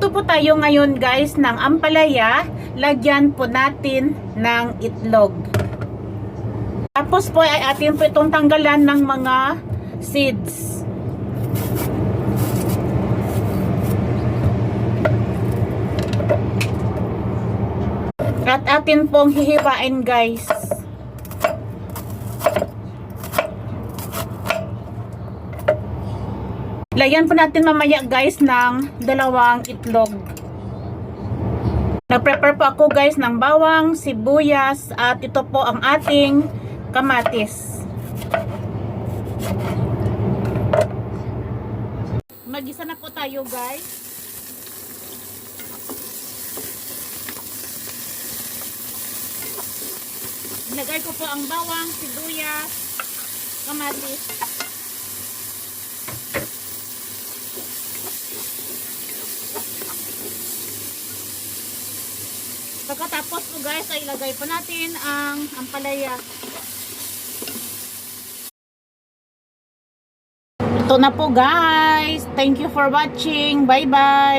Magluto po tayo ngayon guys ng ampalaya. Lagyan po natin ng itlog. Tapos po ay atin po itong tanggalan ng mga seeds. At atin pong hihiwain guys. Lagyan po natin mamaya guys ng 2 itlog. Nag-prepare po ako guys ng bawang, sibuyas at ito po ang ating kamatis. Mag-isa na po tayo guys. Ilagay ko po ang bawang, sibuyas, kamatis. Pagkatapos po guys ay ilagay po natin ang ampalaya. Ito na po guys. Thank you for watching. Bye bye.